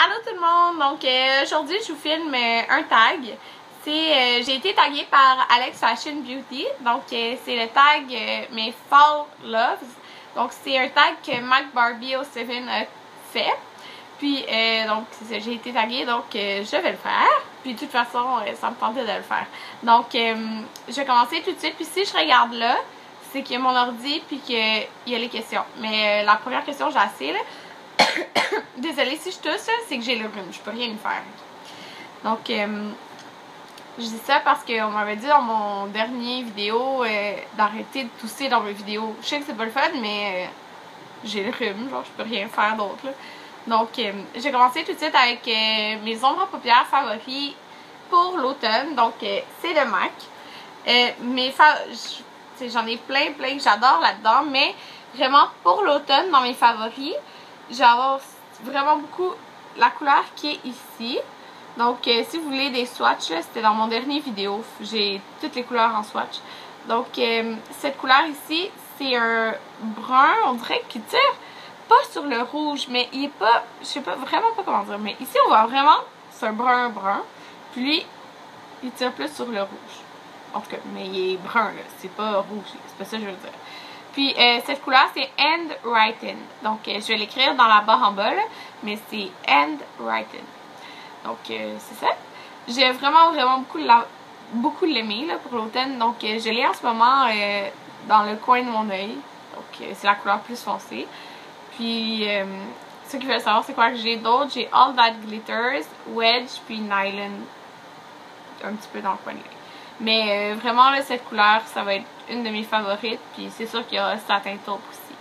Allô tout le monde! Donc aujourd'hui je vous filme un tag. J'ai été taguée par Alex Fashion Beauty. Donc c'est le tag mes Fall Loves. Donc c'est un tag que Mac Barbie 07 a fait. Puis donc c'est ça, j'ai été taguée, donc je vais le faire. Puis de toute façon ça me tentait de le faire. Donc je vais commencer tout de suite. Puis si je regarde là, c'est qu'il y a mon ordi puis qu'il y a les questions. Mais la première question j'ai assez là. Désolée si je tousse, c'est que j'ai le rhume, je peux rien y faire. Donc, je dis ça parce qu'on m'avait dit dans mon dernier vidéo d'arrêter de tousser dans mes vidéos. Je sais que c'est pas le fun, mais j'ai le rhume, genre je peux rien faire d'autre. Donc, j'ai commencé tout de suite avec mes ombres paupières favoris pour l'automne. Donc, c'est le MAC. J'en ai plein que j'adore là-dedans, mais vraiment pour l'automne, dans mes favoris, je vais avoir vraiment beaucoup la couleur qui est ici. Donc si vous voulez des swatchs, c'était dans mon dernier vidéo, j'ai toutes les couleurs en swatch. Donc cette couleur ici, c'est un brun, on dirait qu'il tire pas sur le rouge, mais il est pas, je sais pas vraiment pas comment dire, mais ici on voit vraiment, c'est un brun, puis lui, il tire plus sur le rouge. En tout cas, mais il est brun là, c'est pas rouge, c'est pas ça que je veux dire. Puis cette couleur c'est Handwritten. Donc je vais l'écrire dans la barre en bas là, mais c'est Handwritten. Donc c'est ça. J'ai vraiment beaucoup l'aimer pour l'automne. Donc je l'ai en ce moment dans le coin de mon œil. Donc c'est la couleur plus foncée. Puis ceux qui veulent savoir c'est quoi que j'ai d'autre, j'ai All That Glitters, Wedge, puis Nylon. Un petit peu dans le coin de l'œil. Mais vraiment là, cette couleur, ça va être une de mes favorites. Puis c'est sûr qu'il y aura Satin Taupe aussi.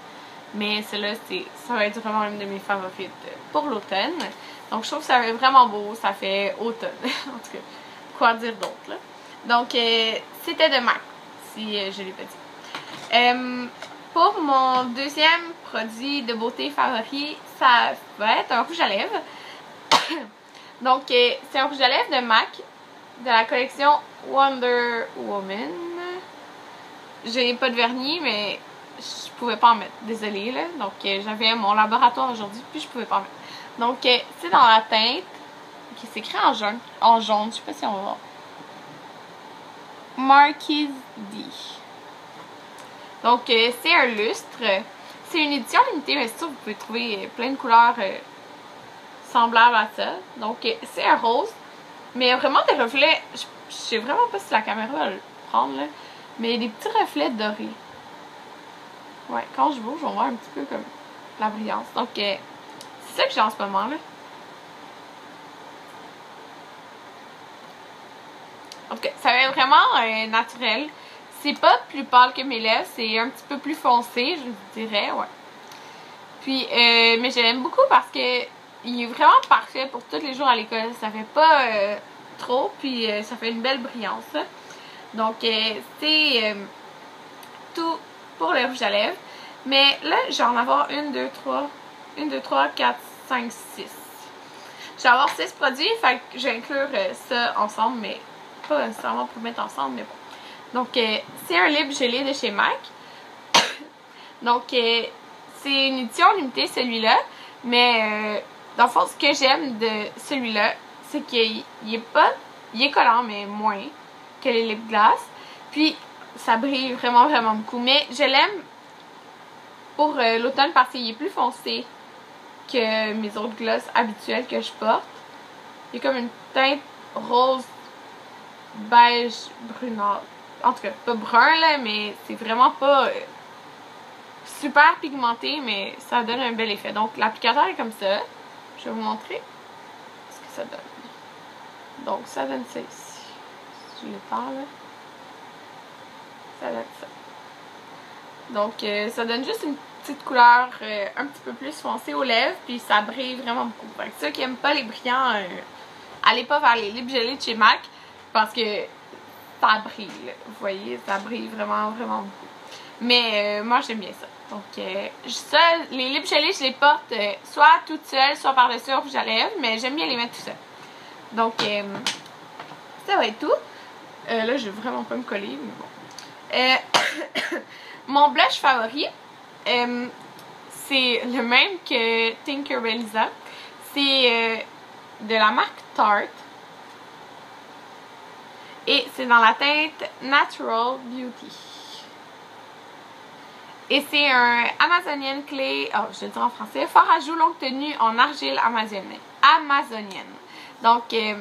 Mais celle-là, ça va être vraiment une de mes favorites pour l'automne. Donc je trouve que ça fait vraiment beau. Ça fait automne. En tout cas, quoi dire d'autre là. Donc c'était de MAC, si je l'ai pas dit. Pour mon deuxième produit de beauté favori, ça va être un rouge à lèvres. Donc c'est un rouge à lèvres de MAC. De la collection Wonder Woman. J'ai pas de vernis, mais je pouvais pas en mettre. Désolée, là. Donc, j'avais mon laboratoire aujourd'hui, puis je pouvais pas en mettre. Donc, c'est dans la teinte, qui s'écrit en jaune. Je sais pas si on va voir. Marquise D. Donc, c'est un lustre. C'est une édition limitée, mais c'est sûr, vous pouvez trouver plein de couleurs semblables à ça. Donc, c'est un rose. Mais vraiment des reflets, je sais vraiment pas si la caméra va le prendre là, mais des petits reflets dorés. Ouais, quand je bouge, on voit un petit peu comme la brillance. Donc c'est ça que j'ai en ce moment là. En tout cas, ça va être vraiment naturel. C'est pas plus pâle que mes lèvres, c'est un petit peu plus foncé, je vous dirais, ouais. Puis, mais je l'aime beaucoup parce que il est vraiment parfait pour tous les jours à l'école. Ça fait pas trop, puis ça fait une belle brillance. Donc, c'est tout pour le rouge à lèvres. Mais là, je vais en avoir 1, 2, 3, 4, 5, 6. Je vais avoir 6 produits, fait que je vais inclure ça ensemble, mais pas nécessairement pour mettre ensemble, mais bon. Donc, c'est un lip gelé de chez MAC. Donc, c'est une édition limitée, celui-là, mais dans le fond, ce que j'aime de celui-là, c'est qu'il est collant, mais moins que les lip gloss. Puis, ça brille vraiment beaucoup. Mais je l'aime pour l'automne parce qu'il est plus foncé que mes autres gloss habituels que je porte. Il y a comme une teinte rose, beige, brunâtre. En tout cas, pas brun là, mais c'est vraiment pas super pigmenté, mais ça donne un bel effet. Donc, l'applicateur est comme ça. Je vais vous montrer ce que ça donne. Donc, ça donne ça ici. Si je l'étends là. Ça donne ça. Donc, ça donne juste une petite couleur un petit peu plus foncée aux lèvres, puis ça brille vraiment beaucoup. Fait que ceux qui n'aiment pas les brillants, allez pas vers les lip gelés de chez MAC, parce que ça brille, là. Vous voyez, ça brille vraiment beaucoup. Mais moi, j'aime bien ça. Donc, ça, les lip gelés, je les porte soit toutes seules, soit par-dessus un rouge à lèvres, mais j'aime bien les mettre tout seul. Donc, ça va être tout. Là, je vais vraiment pas me coller, mais bon. Mon blush favori, c'est le même que Tinkerbellisa. C'est de la marque Tarte. Et c'est dans la teinte Natural Beauty. Et c'est un Amazonian Clay, oh je le dis en français, fort ajout longue tenue en argile amazonienne. Donc, il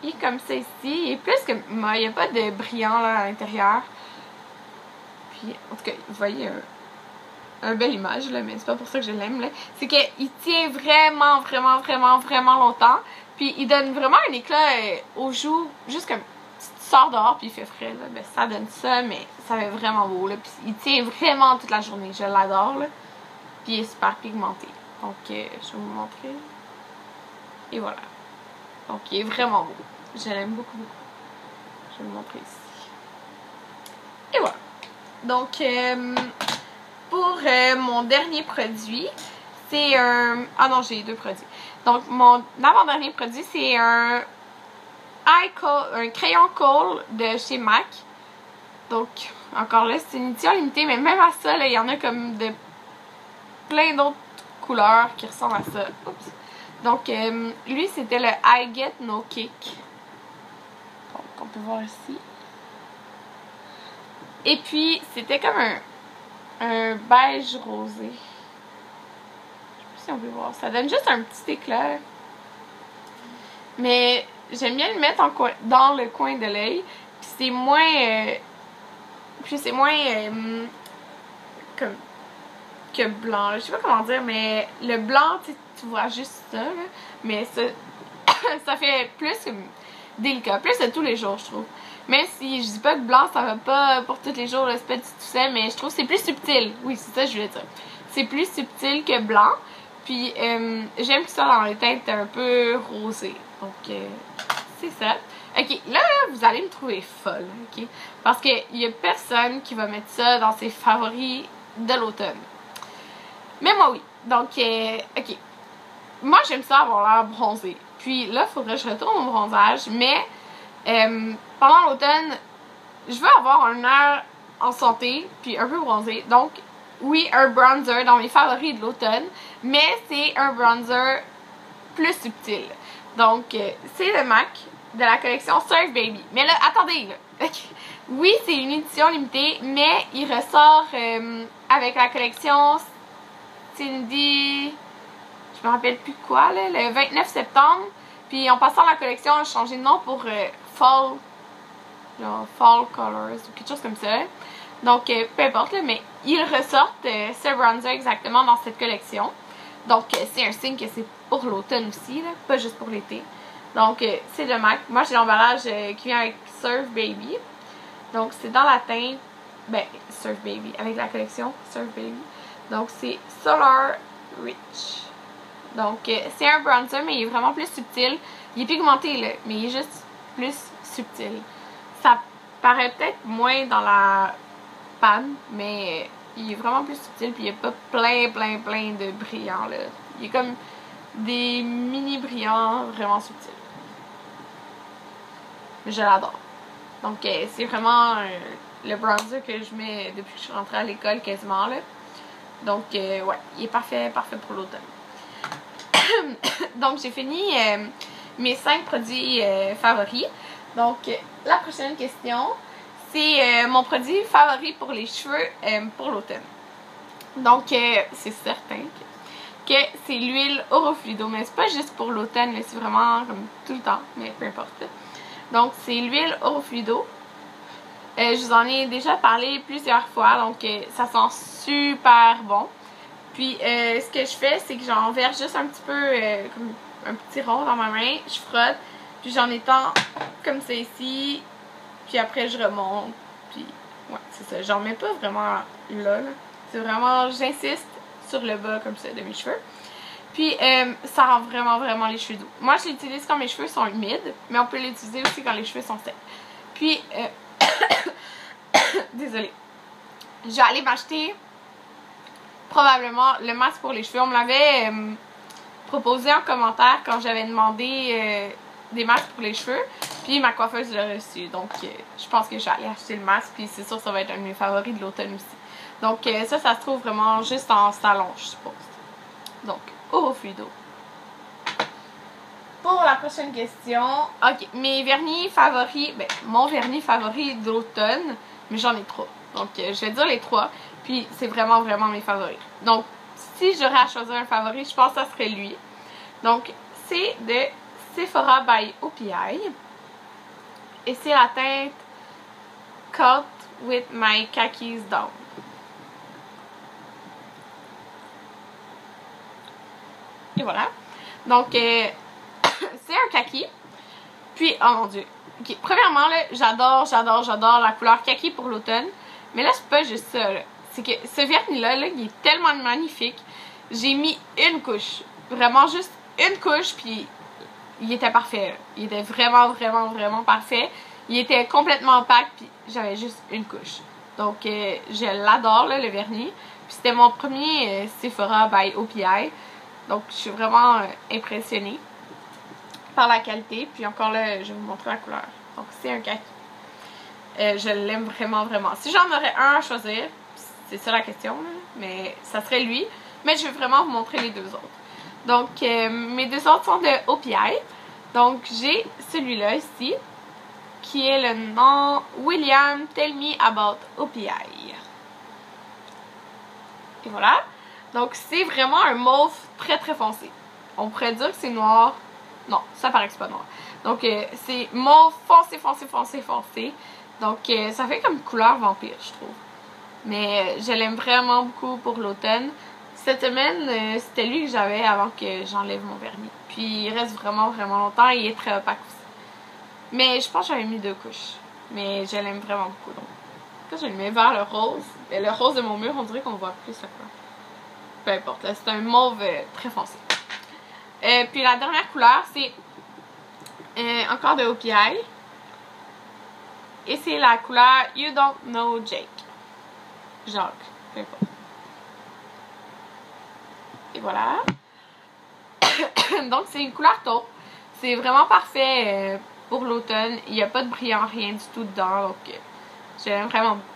est comme ça ici. Il est plus que... il n'y a pas de brillant là, à l'intérieur. Puis, en tout cas, vous voyez un belle image, là, mais c'est pas pour ça que je l'aime. C'est qu'il tient vraiment, vraiment, vraiment, vraiment longtemps. Puis, il donne vraiment un éclat aux joues, juste comme... tu sors dehors puis il fait frais, là, ben ça donne ça, mais ça fait vraiment beau, là. Puis il tient vraiment toute la journée, je l'adore, là. Puis il est super pigmenté. Donc, je vais vous montrer. Et voilà. Donc, il est vraiment beau. Je l'aime beaucoup, beaucoup. Je vais vous montrer ici. Et voilà. Donc, pour mon dernier produit, c'est un... ah non, j'ai 2 produits. Donc, mon avant-dernier produit, c'est un crayon Kohl de chez MAC. Donc, encore là, c'est une édition limitée, mais même à ça, il y en a comme de plein d'autres couleurs qui ressemblent à ça. Oups. Donc, lui, c'était le I Get No Kick. Donc, on peut voir ici. Et puis, c'était comme un beige rosé. Je sais pas si on peut voir. Ça donne juste un petit éclat. Mais j'aime bien le mettre dans le coin de l'œil. Puis c'est moins... comme que blanc. Je sais pas comment dire, mais le blanc, tu vois juste ça. Là. Mais ça, ça fait plus délicat. Plus de tous les jours, je trouve. Même si je dis pas que blanc, ça va pas pour tous les jours, c'est pas du tout ça, mais je trouve que c'est plus subtil. Oui, c'est ça que je voulais dire. C'est plus subtil que blanc. Puis j'aime que ça dans les teintes un peu rosées. Donc, c'est ça. Ok, là, vous allez me trouver folle, ok? Parce qu'il y a personne qui va mettre ça dans ses favoris de l'automne. Mais moi, oui. Donc, ok. Moi, j'aime ça avoir l'air bronzé. Puis là, il faudrait que je retourne au bronzage. Mais, pendant l'automne, je veux avoir un air en santé, puis un peu bronzé. Donc, oui, un bronzer dans mes favoris de l'automne. Mais c'est un bronzer plus subtil. Donc, c'est le MAC de la collection Surf Baby. Mais là, attendez, là. Oui, c'est une édition limitée, mais il ressort avec la collection Cindy... je me rappelle plus quoi, là, le 29 septembre. Puis en passant la collection, on a changé de nom pour Fall... genre Fall Colors ou quelque chose comme ça. Donc, peu importe, là, mais ils ressortent ce bronzer exactement dans cette collection. Donc, c'est un signe que c'est pour l'automne aussi, là, pas juste pour l'été. Donc, c'est le MAC. Moi, j'ai l'emballage qui vient avec Surf Baby. Donc, c'est dans la teinte, ben, Surf Baby, avec la collection Surf Baby. Donc, c'est Solar Rich. Donc, c'est un bronzer, mais il est vraiment plus subtil. Il est pigmenté, là, mais il est juste plus subtil. Ça paraît peut-être moins dans la panne, mais il est vraiment plus subtil, puis il n'y a pas plein de brillants, là. Il est comme des mini brillants vraiment subtils. Je l'adore. Donc, c'est vraiment le bronzer que je mets depuis que je suis rentrée à l'école quasiment, là. Donc, ouais, il est parfait pour l'automne. Donc, j'ai fini mes 5 produits favoris. Donc, la prochaine question, c'est mon produit favori pour les cheveux pour l'automne. Donc, c'est certain que c'est l'huile Orofluido. Mais c'est pas juste pour l'automne, c'est vraiment comme tout le temps, mais peu importe. Donc, c'est l'huile Orofluido. Je vous en ai déjà parlé plusieurs fois, donc ça sent super bon. Puis, ce que je fais, c'est que j'en verse juste un petit peu, comme un petit rond dans ma main, je frotte, puis j'en étends comme ça ici, puis après je remonte, puis ouais, c'est ça. J'en mets pas vraiment là. C'est vraiment, j'insiste sur le bas comme ça de mes cheveux. Puis, ça rend vraiment les cheveux doux. Moi, je l'utilise quand mes cheveux sont humides, mais on peut l'utiliser aussi quand les cheveux sont secs. Puis, désolée. Je vais aller m'acheter probablement le masque pour les cheveux. On me l'avait proposé en commentaire quand j'avais demandé des masques pour les cheveux. Puis ma coiffeuse l'a reçu. Donc, je pense que je vais aller acheter le masque. Puis c'est sûr que ça va être un de mes favoris de l'automne aussi. Donc, ça se trouve vraiment juste en salon, je suppose. Donc, Orofluido. la prochaine question. Ok, mes vernis favoris, ben, mon vernis favori d'automne, mais j'en ai 3. Donc, je vais dire les 3. Puis, c'est vraiment, vraiment mes favoris. Donc, si j'aurais à choisir un favori, je pense que ça serait lui. Donc, c'est de Sephora by OPI. Et c'est la teinte Cut with my khakis down. Et voilà. Donc, c'est un kaki. Puis, oh mon dieu. Okay. Premièrement, là, j'adore la couleur kaki pour l'automne. Mais là, c'est pas juste ça. C'est que ce vernis-là, là, il est tellement magnifique. J'ai mis une couche. Vraiment juste une couche, puis il était parfait. Là. Il était vraiment, vraiment, vraiment parfait. Il était complètement opaque, puis j'avais juste une couche. Donc, je l'adore, le vernis. Puis c'était mon premier Sephora by OPI. Donc, je suis vraiment impressionnée par la qualité. Puis encore là, je vais vous montrer la couleur. Donc, c'est un kaki. Je l'aime vraiment, vraiment. Si j'en aurais un à choisir, c'est ça la question, là, mais ça serait lui. Mais je vais vraiment vous montrer les deux autres. Donc, mes deux autres sont de OPI. Donc, j'ai celui-là ici, qui est le nom William Tell Me About OPI. Et voilà. Donc, c'est vraiment un mauve très très foncé. On pourrait dire que c'est noir. Non, ça paraît que c'est pas noir. Donc, c'est mauve foncé, foncé, foncé, foncé. Donc, ça fait comme couleur vampire, je trouve. Mais je l'aime vraiment beaucoup pour l'automne. Cette semaine, c'était lui que j'avais avant que j'enlève mon vernis. Puis, il reste vraiment, vraiment longtemps. Il est très opaque aussi. Mais je pense que j'avais mis 2 couches. Mais je l'aime vraiment beaucoup. Donc, quand je le mets vers le rose, le rose de mon mur, on dirait qu'on voit plus la couleur. Peu importe, c'est un mauve très foncé. Puis la dernière couleur, c'est encore de OPI. Et c'est la couleur You Don't Know Jake. Jacques, peu importe. Et voilà. Donc c'est une couleur taupe. C'est vraiment parfait pour l'automne. Il n'y a pas de brillant, rien du tout dedans. Donc je l'aime vraiment beaucoup.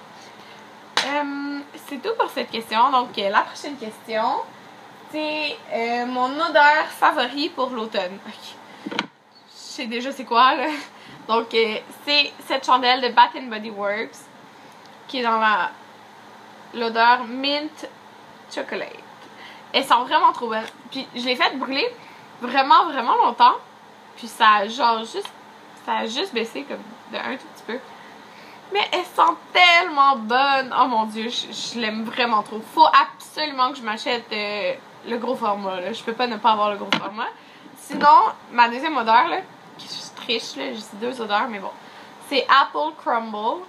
C'est tout pour cette question. Donc, la prochaine question, c'est mon odeur favorite pour l'automne. Okay. Je sais déjà c'est quoi, là. Donc, c'est cette chandelle de Bath & Body Works qui est dans l'odeur Mint Chocolate. Elles sont vraiment trop bonnes. Puis, je l'ai fait brûler vraiment, vraiment longtemps. Puis, ça a juste baissé comme de un tout petit peu. Mais elles sont tellement bonnes. Oh mon dieu, je l'aime vraiment trop. Faut absolument que je m'achète le gros format. Là. Je peux pas ne pas avoir le gros format. Sinon, ma deuxième odeur, là, qui je triche, là, j'ai 2 odeurs, mais bon. C'est Apple Crumble.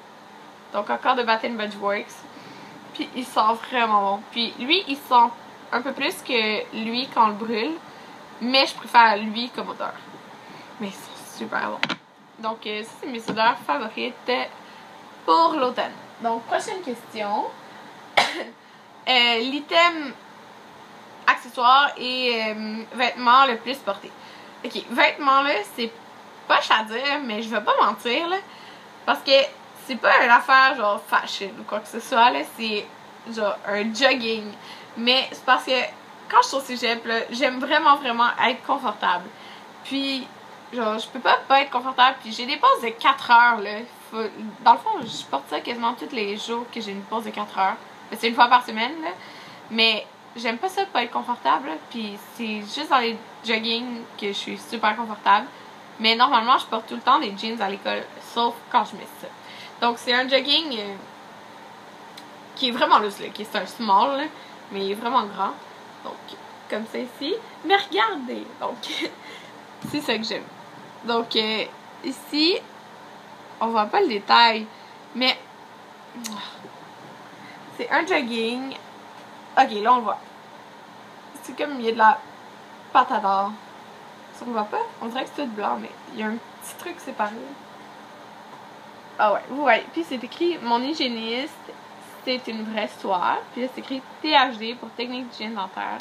Donc encore de Bath & Body Works. Puis il sent vraiment bon. Puis lui, il sent un peu plus que lui quand on le brûle. Mais je préfère lui comme odeur. Mais ils sont super bons. Donc ça, c'est mes odeurs favorites pour l'automne. Donc, prochaine question. L'item accessoire et vêtements le plus porté. Ok, vêtements là, c'est poche à dire, mais je vais pas mentir là. Parce que c'est pas une affaire genre fashion ou quoi que ce soit là, c'est genre un jogging. Mais c'est parce que quand je suis au cégep là, j'aime vraiment, vraiment être confortable. Puis, genre, je peux pas être confortable. Puis j'ai des pauses de 4 heures là. Dans le fond, je porte ça quasiment tous les jours que j'ai une pause de 4 heures. C'est une fois par semaine, là. Mais j'aime pas ça de pas être confortable. Là. Puis c'est juste dans les jogging que je suis super confortable. Mais normalement, je porte tout le temps des jeans à l'école, sauf quand je mets ça. Donc c'est un jogging qui est vraiment loose, là. Qui est un small, là, mais il est vraiment grand. Donc, comme ça ici. Mais regardez! Donc, c'est ça que j'aime. Donc, ici... On voit pas le détail, mais c'est un jogging. Ok, là on le voit. C'est comme il y a de la pâte à dents. Ça on voit pas? On dirait que c'est tout blanc, mais il y a un petit truc séparé. Ah ouais, vous voyez. Puis c'est écrit mon hygiéniste, c'est une vraie histoire. Puis là c'est écrit THD pour technique d'hygiène dentaire.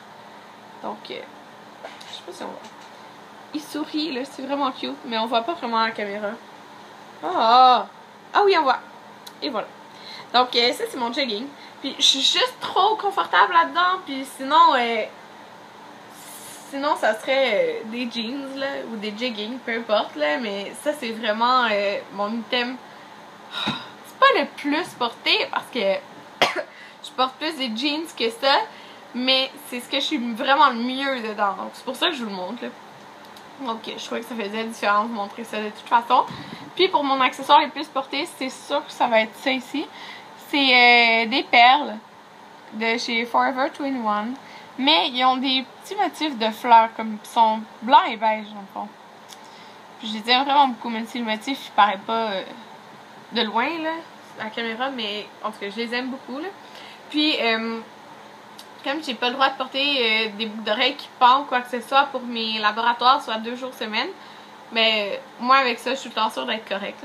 Donc, je sais pas si on voit. Il sourit, là, c'est vraiment cute, mais on voit pas vraiment la caméra. Ah oui, on voit. Et voilà. Donc, ça, c'est mon jogging. Puis, je suis juste trop confortable là-dedans. Puis, sinon, sinon, ça serait des jeans, là, ou des jeggings, peu importe, là, mais ça, c'est vraiment mon item. C'est pas le plus porté, parce que je porte plus des jeans que ça, mais c'est ce que je suis vraiment le mieux dedans, donc c'est pour ça que je vous le montre, là. Donc, je trouvais que ça faisait différence de montrer ça de toute façon. Puis, pour mon accessoire les plus portés, c'est sûr que ça va être ça ici. C'est des perles de chez Forever 21. Mais ils ont des petits motifs de fleurs, comme ils sont blancs et beige, dans le fond. Puis, je les aime vraiment beaucoup, même si le motif, il paraît pas de loin, là, à la caméra. Mais, en tout cas, je les aime beaucoup, là. Puis, comme j'ai pas le droit de porter des boucles d'oreilles qui pendent, quoi que ce soit, pour mes laboratoires, soit 2 jours semaine, mais moi avec ça, je suis tout le temps sûre d'être correcte.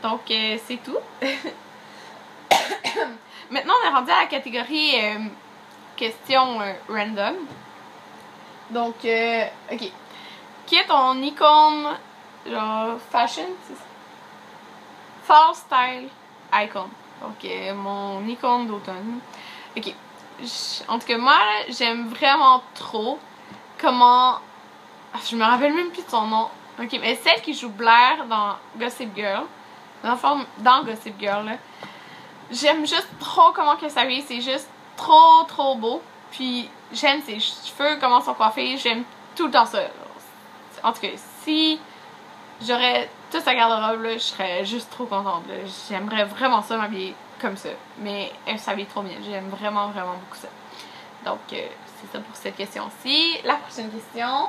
Donc, c'est tout. Maintenant, on est rendu à la catégorie questions random. Donc, ok. Qui est ton icône, genre fashion, c'est ça? Fall style icon. Donc, mon icône d'automne. Ok. En tout cas, moi, j'aime vraiment trop comment... Je me rappelle même plus de son nom. Ok, mais celle qui joue Blair dans Gossip Girl. Dans Gossip Girl, là. J'aime juste trop comment que ça vit. C'est juste trop beau. Puis, j'aime ses cheveux, comment sont coiffés. J'aime tout le temps ça. En tout cas, si j'aurais toute sa garde-robe, là, je serais juste trop contente. J'aimerais vraiment ça m'habiller comme ça. Mais elle s'habille trop bien. J'aime vraiment beaucoup ça. Donc, c'est ça pour cette question-ci. La prochaine question,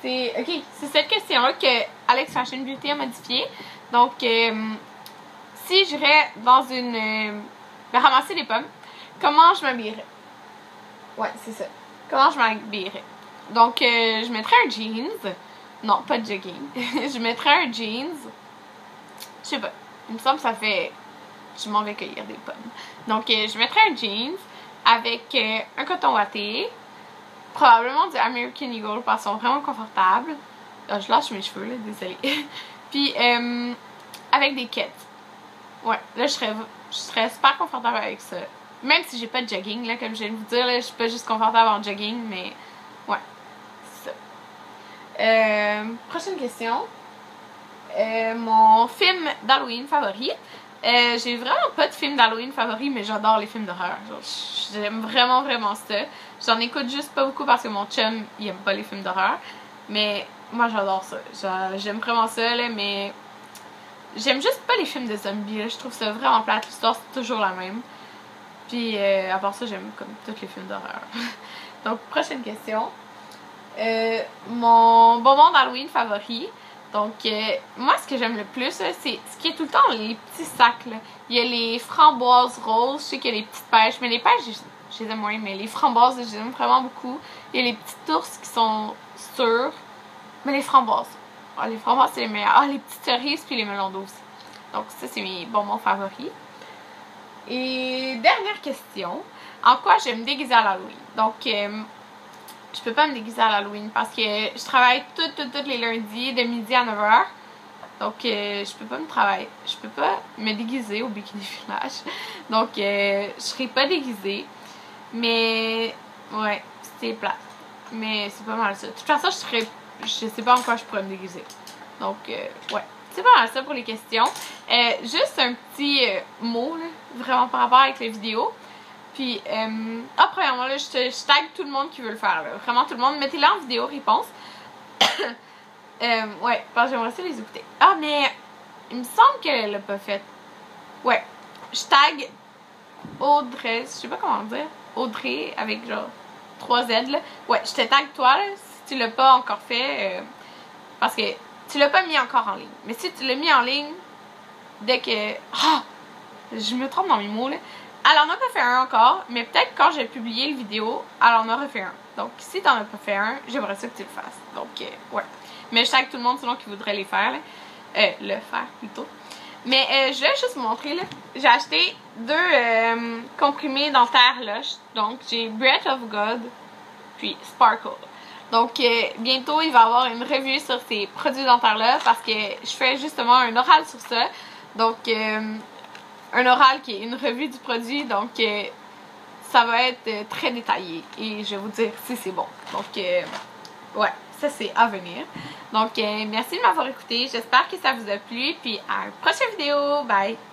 c'est... Ok, c'est cette question-là que Alex Fashion Beauty a modifiée. Donc, si j'irais dans une... ramasser des pommes, comment je m'habillerais? Ouais, c'est ça. Comment je m'habillerais? Donc, je mettrais un jeans. Non, pas de jogging. Je mettrais un jeans. Je sais pas. Il me semble que ça fait... Je m'en vais cueillir des pommes. Donc, je mettrais un jeans avec un coton watté. Probablement du American Eagle parce qu'ils sont vraiment confortables. Je lâche mes cheveux, là, désolée. Puis, avec des kets. Ouais, là, je serais super confortable avec ça. Même si j'ai pas de jogging, là, comme je viens de vous dire, là, je suis pas juste confortable en jogging, mais ouais, c'est ça. Prochaine question. Mon film d'Halloween favori. J'ai vraiment pas de film d'Halloween favori, mais j'adore les films d'horreur. J'aime vraiment ça. J'en écoute juste pas beaucoup parce que mon chum, il aime pas les films d'horreur. Mais moi, j'adore ça. J'aime vraiment ça, là, mais j'aime juste pas les films de zombies, là. Je trouve ça vraiment plate. L'histoire, c'est toujours la même. Puis, à part ça, j'aime comme tous les films d'horreur. Donc, prochaine question. Mon bonbon d'Halloween favori. Donc, moi, ce que j'aime le plus, c'est ce qui est tout le temps les petits sacs, là. Il y a les framboises roses, je sais qu'il y a les petites pêches, mais les pêches, je les aime moins, mais les framboises, je les aime vraiment beaucoup. Il y a les petites ours qui sont sûres, mais les framboises. Oh, les framboises, c'est les meilleurs. Ah, les petites cerises, puis les melons d'eau aussi. Donc, ça, c'est mes bonbons favoris. Et dernière question. En quoi je vais me déguiser à l'Halloween? Donc, je peux pas me déguiser à l'Halloween parce que je travaille tous les lundis de midi à 9h. Donc, je peux pas me déguiser au Bikini Village. Donc, je serai pas déguisée. Mais, ouais, c'est plate. Mais c'est pas mal ça. De toute façon, je sais pas en quoi je pourrais me déguiser. Donc, ouais. C'est pas mal ça pour les questions. Juste un petit mot, là, vraiment par rapport avec les vidéos. Puis, premièrement, là, je tag tout le monde qui veut le faire, là. Vraiment tout le monde. Mettez-le en vidéo réponse. Ouais, parce que j'aimerais ça les écouter. Ah, mais il me semble qu'elle l'a pas fait. Ouais. Je tag Audrey, je sais pas comment dire. Audrey avec genre 3 Z, là. Ouais, je te tag toi, là, si tu l'as pas encore fait. Parce que tu l'as pas mis encore en ligne. Mais si tu l'as mis en ligne, dès que... Ah! Je me trompe dans mes mots, là. Elle en a pas fait un encore, mais peut-être quand j'ai publié le vidéo, elle en a refait un. Donc, si t'en as pas fait un, j'aimerais ça que tu le fasses. Donc, ouais. Mais je tag tout le monde sinon qui voudrait les faire, là. Le faire, plutôt. Mais, je vais juste vous montrer, là. J'ai acheté 2 comprimés dentaires Lush. Donc, j'ai Breath of God, puis Sparkle. Donc, bientôt, il va y avoir une revue sur ces produits dentaires-là parce que je fais justement un oral sur ça. Donc, un oral qui est une revue du produit. Donc, ça va être très détaillé et je vais vous dire si c'est bon. Donc, ouais, ça c'est à venir. Donc, merci de m'avoir écouté. J'espère que ça vous a plu. Puis à une prochaine vidéo. Bye!